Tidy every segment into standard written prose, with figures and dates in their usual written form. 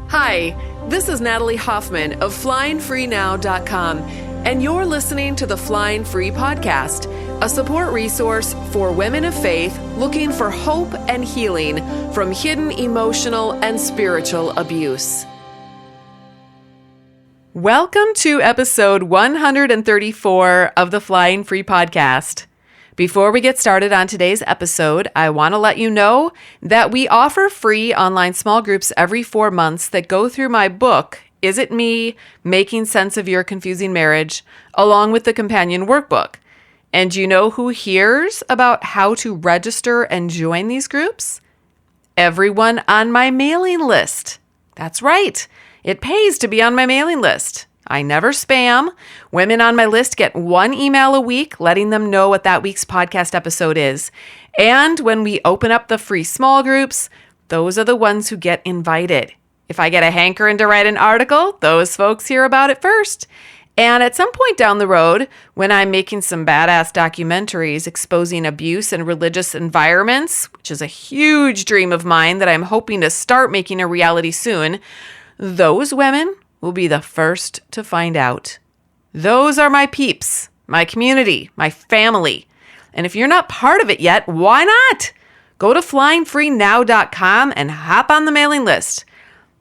Hi, this is Natalie Hoffman of FlyingFreeNow.com, and you're listening to the Flying Free Podcast, a support resource for women of faith looking for hope and healing from hidden emotional and spiritual abuse. Welcome to episode 134 of the Flying Free Podcast. Before we get started on today's episode, I want to let you know that we offer free online small groups every 4 months that go through my book, Is It Me? Making Sense of Your Confusing Marriage, along with the companion workbook. And do you know who hears about how to register and join these groups? Everyone on my mailing list. That's right. It pays to be on my mailing list. I never spam. Women on my list get 1 email a week letting them know what that week's podcast episode is. And when we open up the free small groups, those are the ones who get invited. If I get a hankering to write an article, those folks hear about it first. And at some point down the road, when I'm making some badass documentaries exposing abuse in religious environments, which is a huge dream of mine that I'm hoping to start making a reality soon, those women will be the first to find out. Those are my peeps, my community, my family. And if you're not part of it yet, why not? Go to flyingfreenow.com and hop on the mailing list.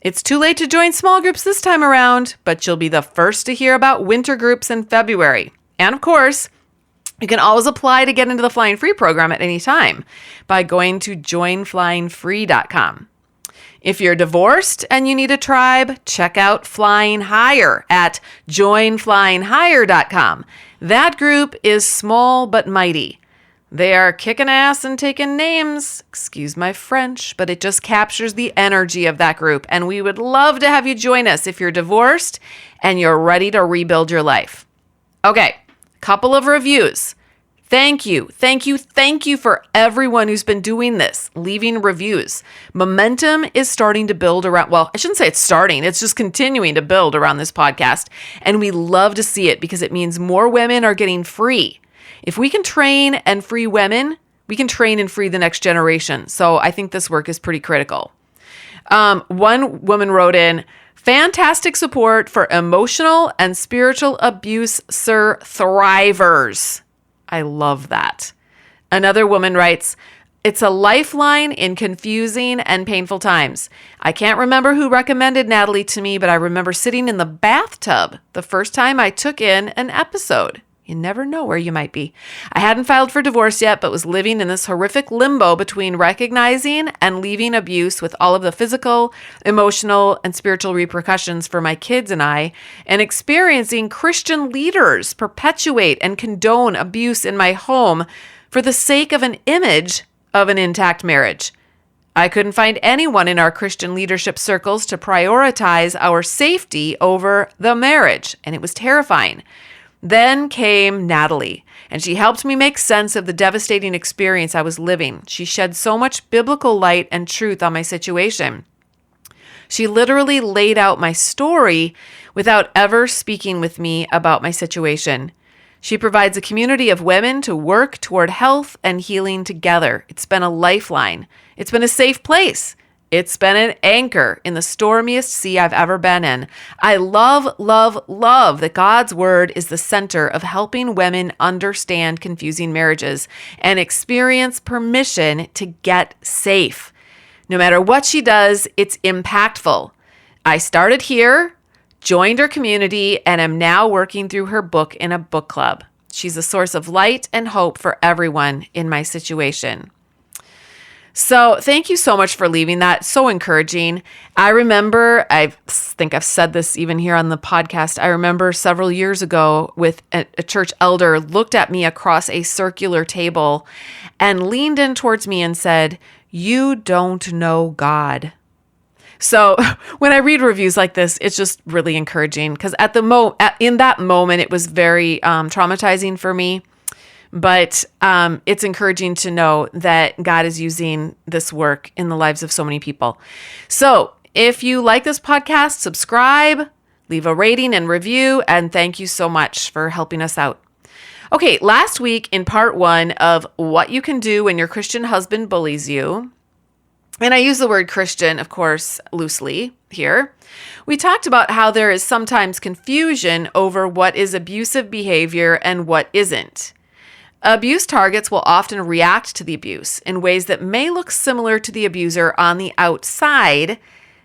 It's too late to join small groups this time around, but you'll be the first to hear about winter groups in February. And of course, you can always apply to get into the Flying Free program at any time by going to joinflyingfree.com. If you're divorced and you need a tribe, check out Flying Higher at joinflyinghigher.com. That group is small but mighty. They are kicking ass and taking names. Excuse my French, but it just captures the energy of that group. And we would love to have you join us if you're divorced and you're ready to rebuild your life. Okay, couple of reviews. Thank you for everyone who's been doing this, leaving reviews. Momentum is starting to build around, well, I shouldn't say it's starting, it's just continuing to build around this podcast. And we love to see it because it means more women are getting free. If we can train and free women, we can train and free the next generation. So I think this work is pretty critical. One woman wrote in, fantastic support for emotional and spiritual abuse survivors. I love that. Another woman writes, it's a lifeline in confusing and painful times. I can't remember who recommended Natalie to me, but I remember sitting in the bathtub the first time I took in an episode. You never know where you might be. I hadn't filed for divorce yet, but was living in this horrific limbo between recognizing and leaving abuse with all of the physical, emotional, and spiritual repercussions for my kids and I, and experiencing Christian leaders perpetuate and condone abuse in my home for the sake of an image of an intact marriage. I couldn't find anyone in our Christian leadership circles to prioritize our safety over the marriage, and it was terrifying. Then came Natalie, and she helped me make sense of the devastating experience I was living. She shed so much biblical light and truth on my situation. She literally laid out my story without ever speaking with me about my situation. She provides a community of women to work toward health and healing together. It's been a lifeline. It's been a safe place. It's been an anchor in the stormiest sea I've ever been in. I love that God's word is the center of helping women understand confusing marriages and experience permission to get safe. No matter what she does, it's impactful. I started here, joined her community, and am now working through her book in a book club. She's a source of light and hope for everyone in my situation. So thank you so much for leaving that. So encouraging. I remember, I think I've said this even here on the podcast. I remember several years ago with a church elder looked at me across a circular table and leaned in towards me and said, "You don't know God." So when I read reviews like this, it's just really encouraging because in that moment, it was very traumatizing for me. But it's encouraging to know that God is using this work in the lives of so many people. So if you like this podcast, subscribe, leave a rating and review, and thank you so much for helping us out. Okay, last week in part 1 of what you can do when your Christian husband bullies you, And I use the word Christian, of course, loosely here. We talked about how there is sometimes confusion over what is abusive behavior and what isn't. Abuse targets will often react to the abuse in ways that may look similar to the abuser on the outside,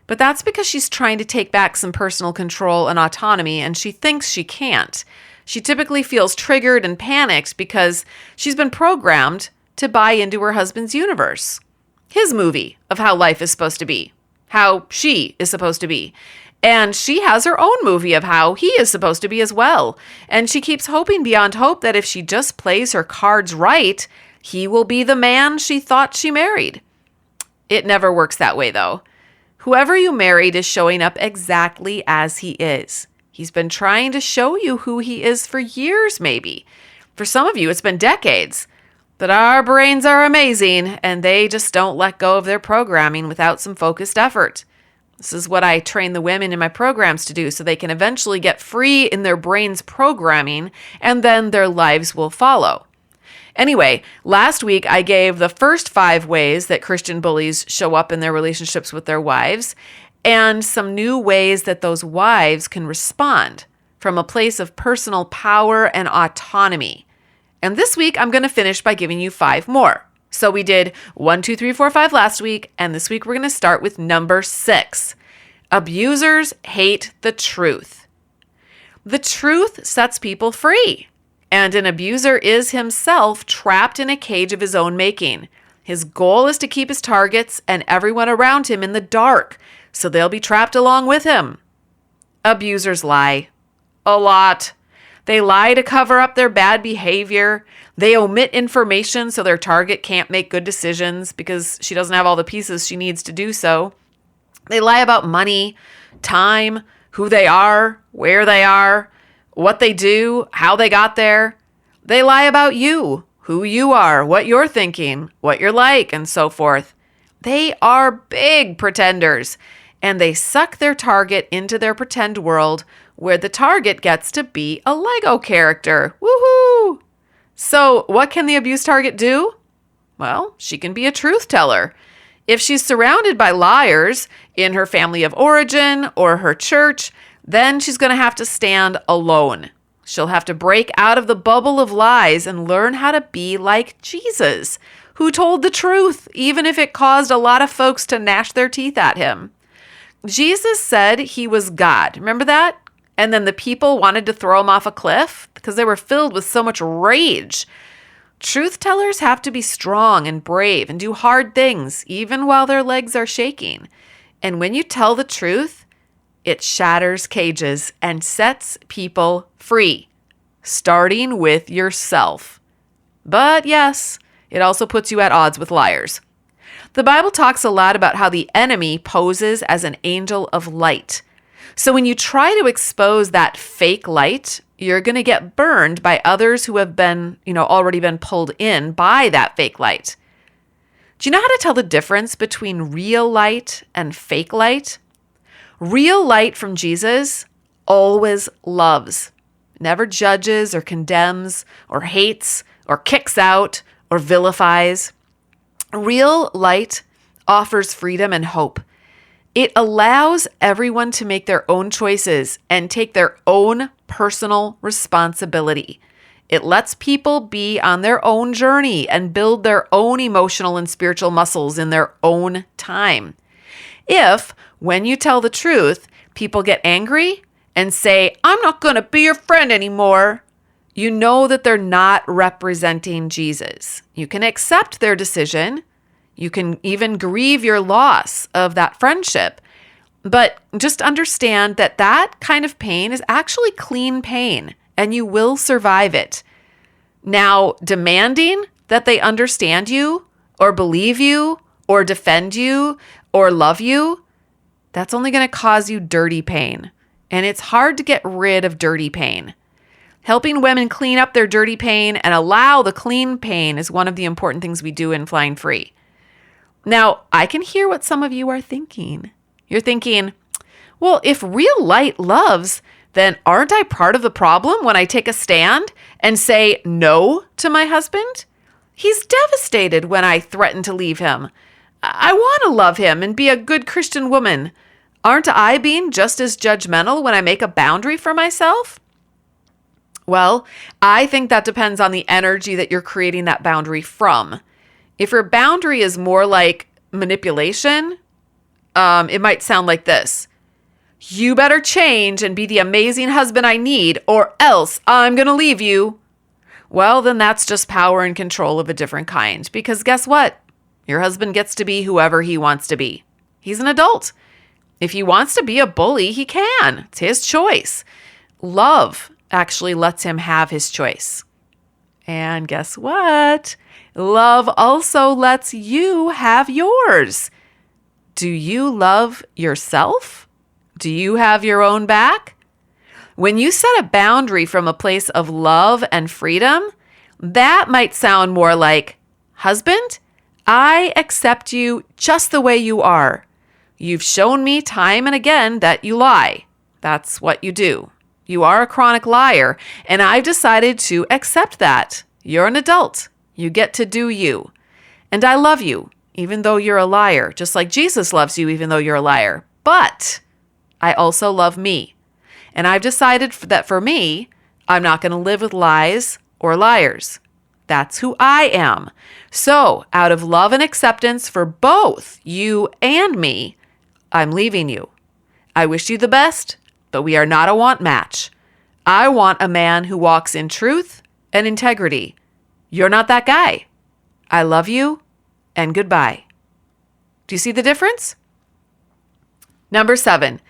but that's because she's trying to take back some personal control and autonomy, and she thinks she can't. She typically feels triggered and panicked because she's been programmed to buy into her husband's universe, his movie of how life is supposed to be, how she is supposed to be. And she has her own movie of how he is supposed to be as well. And she keeps hoping beyond hope that if she just plays her cards right, he will be the man she thought she married. It never works that way, though. Whoever you married is showing up exactly as he is. He's been trying to show you who he is for years, maybe. For some of you, it's been decades. But our brains are amazing, and they just don't let go of their programming without some focused effort. This is what I train the women in my programs to do so they can eventually get free in their brain's programming, and then their lives will follow. Anyway, last week I gave the first 5 ways that Christian bullies show up in their relationships with their wives, and some new ways that those wives can respond from a place of personal power and autonomy. And this week I'm going to finish by giving you 5 more. So we did 1, 2, 3, 4, 5 last week, and this week we're going to start with number 6. Abusers hate the truth. The truth sets people free, and an abuser is himself trapped in a cage of his own making. His goal is to keep his targets and everyone around him in the dark, so they'll be trapped along with him. Abusers lie. A lot. They lie to cover up their bad behavior. They omit information so their target can't make good decisions because she doesn't have all the pieces she needs to do so. They lie about money, time, who they are, where they are, what they do, how they got there. They lie about you, who you are, what you're thinking, what you're like, and so forth. They are big pretenders, and they suck their target into their pretend world where the target gets to be a Lego character. Woohoo! So what can the abuse target do? Well, she can be a truth teller. If she's surrounded by liars in her family of origin or her church, then she's going to have to stand alone. She'll have to break out of the bubble of lies and learn how to be like Jesus, who told the truth, even if it caused a lot of folks to gnash their teeth at him. Jesus said he was God. Remember that? And then the people wanted to throw him off a cliff because they were filled with so much rage. Truth tellers have to be strong and brave and do hard things, even while their legs are shaking. And when you tell the truth, it shatters cages and sets people free, starting with yourself. But yes, it also puts you at odds with liars. The Bible talks a lot about how the enemy poses as an angel of light. So when you try to expose that fake light, you're going to get burned by others who have been, already been pulled in by that fake light. Do you know how to tell the difference between real light and fake light? Real light from Jesus always loves, never judges or condemns or hates or kicks out or vilifies. Real light offers freedom and hope. It allows everyone to make their own choices and take their own personal responsibility. It lets people be on their own journey and build their own emotional and spiritual muscles in their own time. If, when you tell the truth, people get angry and say, "I'm not going to be your friend anymore," you know that they're not representing Jesus. You can accept their decision. You can even grieve your loss of that friendship. But just understand that that kind of pain is actually clean pain, and you will survive it. Now, demanding that they understand you or believe you or defend you or love you, that's only going to cause you dirty pain. And it's hard to get rid of dirty pain. Helping women clean up their dirty pain and allow the clean pain is one of the important things we do in Flying Free. Now, I can hear what some of you are thinking. You're thinking, well, if real light loves, then aren't I part of the problem when I take a stand and say no to my husband? He's devastated when I threaten to leave him. I want to love him and be a good Christian woman. Aren't I being just as judgmental when I make a boundary for myself? Well, I think that depends on the energy that you're creating that boundary from. If your boundary is more like manipulation, it might sound like this. You better change and be the amazing husband I need, or else I'm going to leave you. Well, then that's just power and control of a different kind. Because guess what? Your husband gets to be whoever he wants to be. He's an adult. If he wants to be a bully, he can. It's his choice. Love actually lets him have his choice. And guess what? Love also lets you have yours. Do you love yourself? Do you have your own back? When you set a boundary from a place of love and freedom, that might sound more like, husband, I accept you just the way you are. You've shown me time and again that you lie. That's what you do. You are a chronic liar, and I've decided to accept that. You're an adult. You get to do you. And I love you, even though you're a liar, just like Jesus loves you, even though you're a liar. But I also love me. And I've decided that for me, I'm not going to live with lies or liars. That's who I am. So, out of love and acceptance for both you and me, I'm leaving you. I wish you the best, but we are not a want match. I want a man who walks in truth and integrity. You're not that guy. I love you, and goodbye. Do you see the difference? Number 7,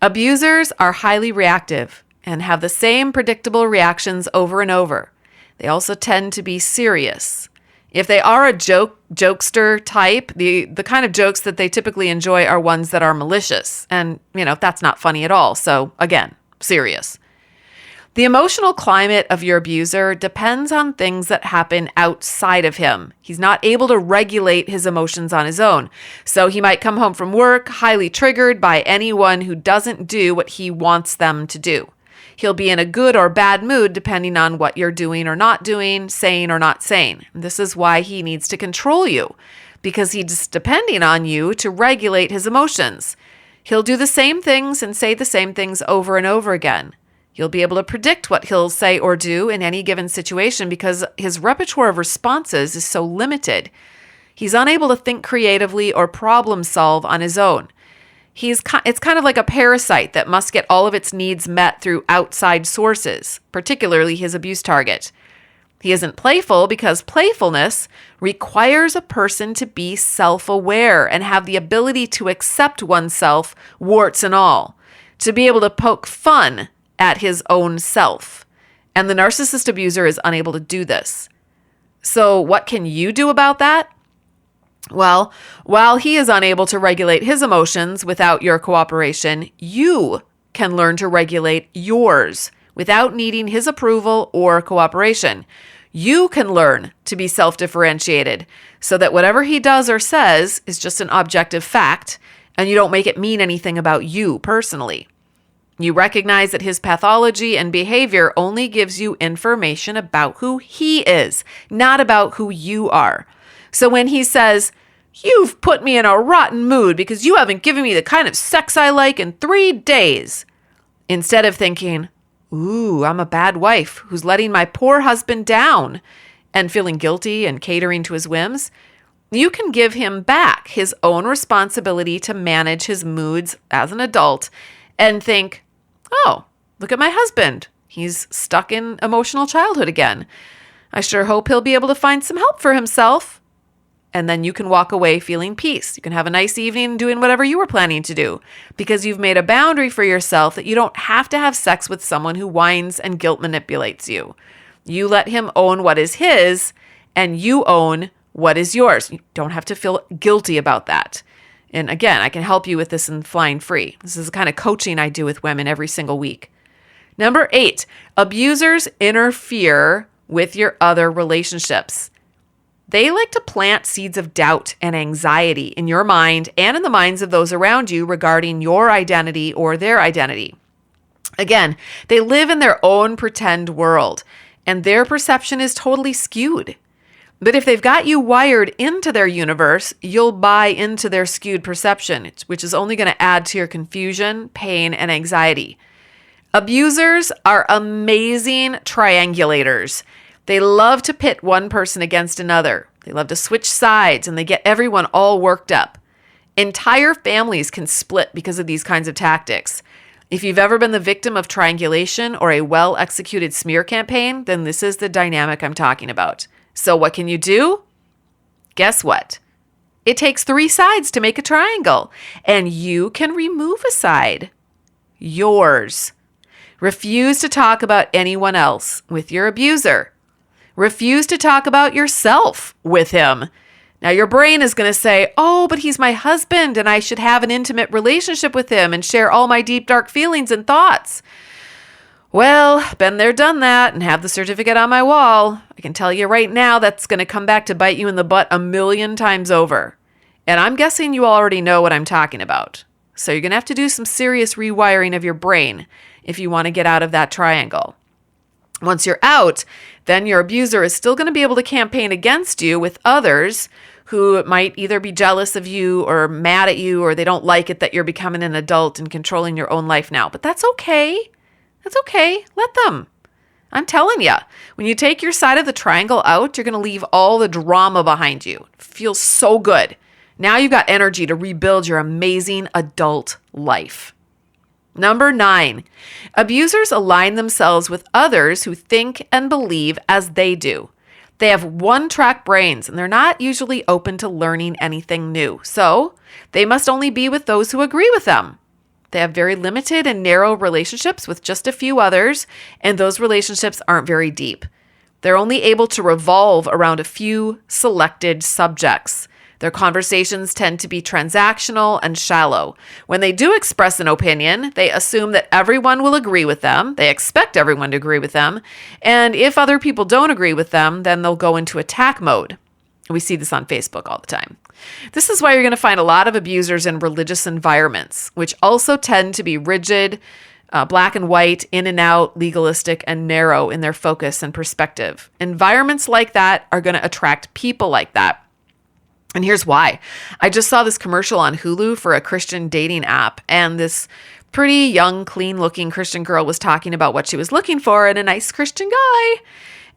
abusers are highly reactive and have the same predictable reactions over and over. They also tend to be serious. If they are a jokester type, the kind of jokes that they typically enjoy are ones that are malicious. And, that's not funny at all. So again, serious. The emotional climate of your abuser depends on things that happen outside of him. He's not able to regulate his emotions on his own. So he might come home from work highly triggered by anyone who doesn't do what he wants them to do. He'll be in a good or bad mood depending on what you're doing or not doing, saying or not saying. This is why he needs to control you, because he's depending on you to regulate his emotions. He'll do the same things and say the same things over and over again. You'll be able to predict what he'll say or do in any given situation because his repertoire of responses is so limited. He's unable to think creatively or problem solve on his own. It's kind of like a parasite that must get all of its needs met through outside sources, particularly his abuse target. He isn't playful because playfulness requires a person to be self-aware and have the ability to accept oneself, warts and all, to be able to poke fun at his own self. And the narcissist abuser is unable to do this. So what can you do about that? Well, while he is unable to regulate his emotions without your cooperation, you can learn to regulate yours without needing his approval or cooperation. You can learn to be self-differentiated so that whatever he does or says is just an objective fact, and you don't make it mean anything about you personally. You recognize that his pathology and behavior only gives you information about who he is, not about who you are. So when he says, "You've put me in a rotten mood because you haven't given me the kind of sex I like in 3 days," instead of thinking, "Ooh, I'm a bad wife who's letting my poor husband down," and feeling guilty and catering to his whims, you can give him back his own responsibility to manage his moods as an adult and think, "Oh, look at my husband. He's stuck in emotional childhood again. I sure hope he'll be able to find some help for himself." And then you can walk away feeling peace. You can have a nice evening doing whatever you were planning to do because you've made a boundary for yourself that you don't have to have sex with someone who whines and guilt manipulates you. You let him own what is his and you own what is yours. You don't have to feel guilty about that. And again, I can help you with this in Flying Free. This is the kind of coaching I do with women every single week. Number 8, abusers interfere with your other relationships. They like to plant seeds of doubt and anxiety in your mind and in the minds of those around you regarding your identity or their identity. Again, they live in their own pretend world, and their perception is totally skewed. But if they've got you wired into their universe, you'll buy into their skewed perception, which is only going to add to your confusion, pain, and anxiety. Abusers are amazing triangulators. They love to pit one person against another. They love to switch sides, and they get everyone all worked up. Entire families can split because of these kinds of tactics. If you've ever been the victim of triangulation or a well-executed smear campaign, then this is the dynamic I'm talking about. So what can you do? Guess what? It takes 3 sides to make a triangle, and you can remove a side. Yours. Refuse to talk about anyone else with your abuser. Refuse to talk about yourself with him. Now, your brain is going to say, oh, but he's my husband and I should have an intimate relationship with him and share all my deep, dark feelings and thoughts. Well, been there, done that, and have the certificate on my wall. I can tell you right now that's going to come back to bite you in the butt 1,000,000 times over. And I'm guessing you already know what I'm talking about. So you're going to have to do some serious rewiring of your brain if you want to get out of that triangle. Once you're out, then your abuser is still going to be able to campaign against you with others who might either be jealous of you or mad at you, or they don't like it that you're becoming an adult and controlling your own life now. But that's okay. That's okay. Let them. I'm telling you, when you take your side of the triangle out, you're going to leave all the drama behind you. It feels so good. Now you've got energy to rebuild your amazing adult life. Number 9, abusers align themselves with others who think and believe as they do. They have one-track brains, and they're not usually open to learning anything new. So they must only be with those who agree with them. They have very limited and narrow relationships with just a few others, and those relationships aren't very deep. They're only able to revolve around a few selected subjects. Their conversations tend to be transactional and shallow. When they do express an opinion, they assume that everyone will agree with them. They expect everyone to agree with them. And if other people don't agree with them, then they'll go into attack mode. We see this on Facebook all the time. This is why you're going to find a lot of abusers in religious environments, which also tend to be rigid, black and white, in and out, legalistic, and narrow in their focus and perspective. Environments like that are going to attract people like that. And here's why. I just saw this commercial on Hulu for a Christian dating app, and this pretty young, clean-looking Christian girl was talking about what she was looking for in a nice Christian guy.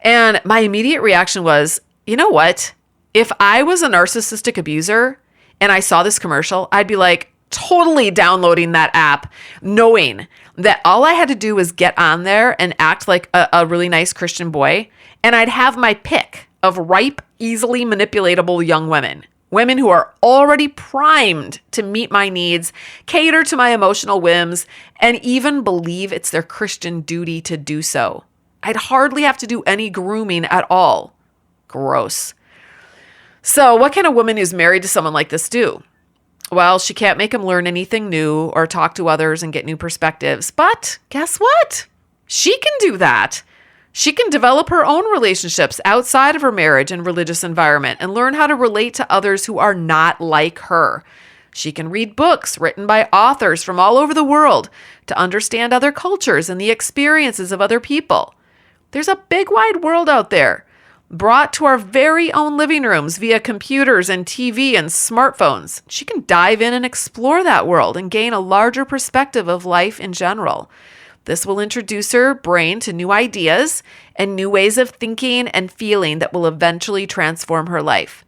And my immediate reaction was, you know what? If I was a narcissistic abuser and I saw this commercial, I'd be like totally downloading that app, knowing that all I had to do was get on there and act like a really nice Christian boy, and I'd have my pick of ripe, easily manipulatable young women who are already primed to meet my needs, cater to my emotional whims, and even believe it's their Christian duty to do so. I'd hardly have to do any grooming at all. Gross. So what can a woman who's married to someone like this do? Well, she can't make him learn anything new or talk to others and get new perspectives. But guess what? She can do that. She can develop her own relationships outside of her marriage and religious environment and learn how to relate to others who are not like her. She can read books written by authors from all over the world to understand other cultures and the experiences of other people. There's a big wide world out there, brought to our very own living rooms via computers and TV and smartphones. She can dive in and explore that world and gain a larger perspective of life in general. This will introduce her brain to new ideas and new ways of thinking and feeling that will eventually transform her life.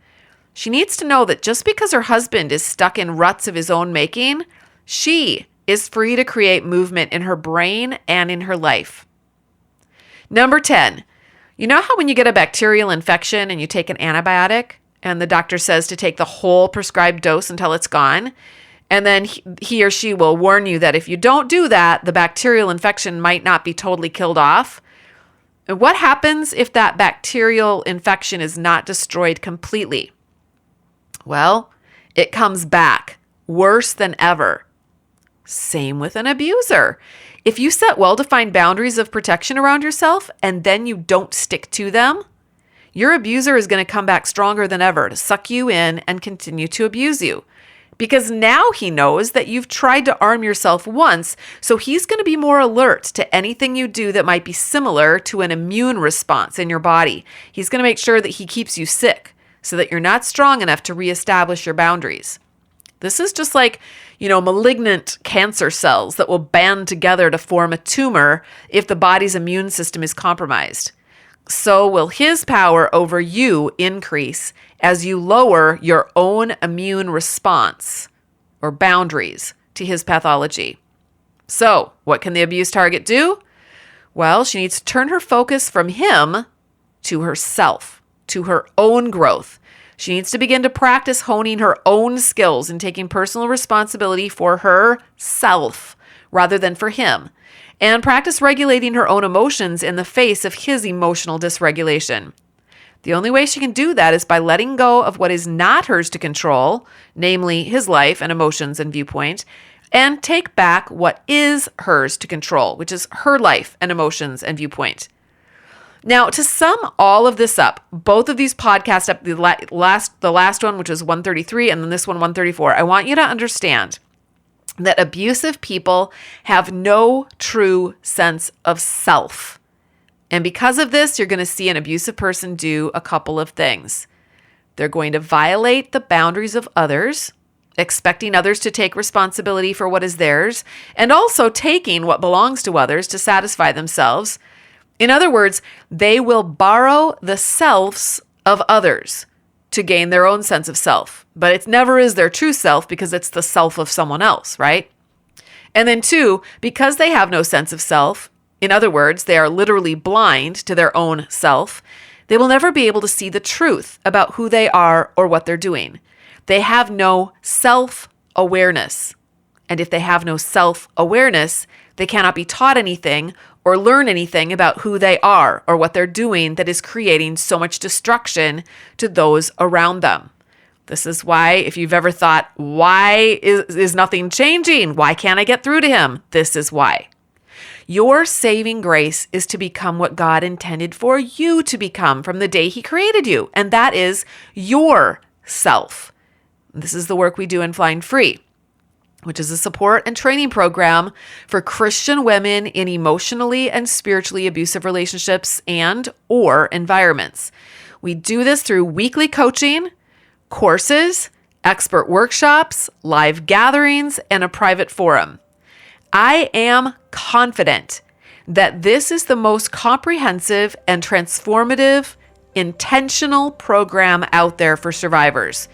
She needs to know that just because her husband is stuck in ruts of his own making, she is free to create movement in her brain and in her life. Number 10, you know how when you get a bacterial infection and you take an antibiotic and the doctor says to take the whole prescribed dose until it's gone? And then he or she will warn you that if you don't do that, the bacterial infection might not be totally killed off. And what happens if that bacterial infection is not destroyed completely? Well, it comes back worse than ever. Same with an abuser. If you set well-defined boundaries of protection around yourself and then you don't stick to them, your abuser is going to come back stronger than ever to suck you in and continue to abuse you. because now he knows that you've tried to arm yourself once, so he's going to be more alert to anything you do that might be similar to an immune response in your body. He's going to make sure that he keeps you sick so that you're not strong enough to reestablish your boundaries. This is just like, malignant cancer cells that will band together to form a tumor if the body's immune system is compromised. So will his power over you increase as you lower your own immune response or boundaries to his pathology. So, what can the abuse target do? Well, she needs to turn her focus from him to herself, to her own growth. She needs to begin to practice honing her own skills and taking personal responsibility for herself rather than for him, and practice regulating her own emotions in the face of his emotional dysregulation. The only way she can do that is by letting go of what is not hers to control, namely his life and emotions and viewpoint, and take back what is hers to control, which is her life and emotions and viewpoint. Now, to sum all of this up, both of these podcasts, the last one, which was 133, and then this one, 134, I want you to understand that abusive people have no true sense of self. And because of this, you're going to see an abusive person do a couple of things. They're going to violate the boundaries of others, expecting others to take responsibility for what is theirs, and also taking what belongs to others to satisfy themselves. In other words, they will borrow the selves of others to gain their own sense of self. But it never is their true self because it's the self of someone else, right? And then 2, because they have no sense of self, in other words, they are literally blind to their own self, they will never be able to see the truth about who they are or what they're doing. They have no self-awareness. And if they have no self-awareness, they cannot be taught anything or learn anything about who they are or what they're doing that is creating so much destruction to those around them. This is why, if you've ever thought, why is nothing changing? Why can't I get through to him? This is why. Your saving grace is to become what God intended for you to become from the day he created you, and that is yourself. This is the work we do in Flying Free, which is a support and training program for Christian women in emotionally and spiritually abusive relationships and/or environments. We do this through weekly coaching, courses, expert workshops, live gatherings, and a private forum. I am confident that this is the most comprehensive and transformative, intentional program out there for survivors.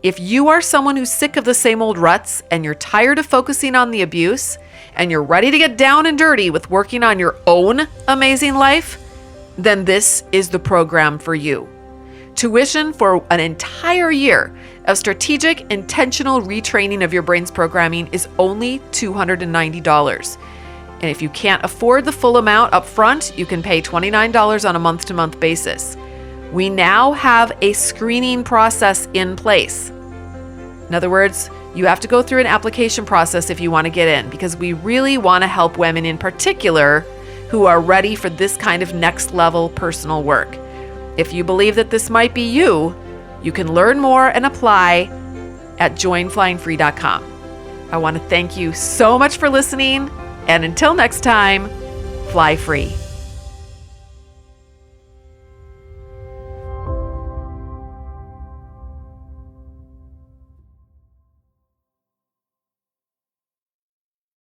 If you are someone who's sick of the same old ruts and you're tired of focusing on the abuse and you're ready to get down and dirty with working on your own amazing life, then this is the program for you. Tuition for an entire year of strategic, intentional retraining of your brain's programming is only $290. And if you can't afford the full amount up front, you can pay $29 on a month-to-month basis. We now have a screening process in place. In other words, you have to go through an application process if you want to get in, because we really want to help women in particular who are ready for this kind of next level personal work. If you believe that this might be you, you can learn more and apply at joinflyingfree.com. I want to thank you so much for listening, and until next time, fly free.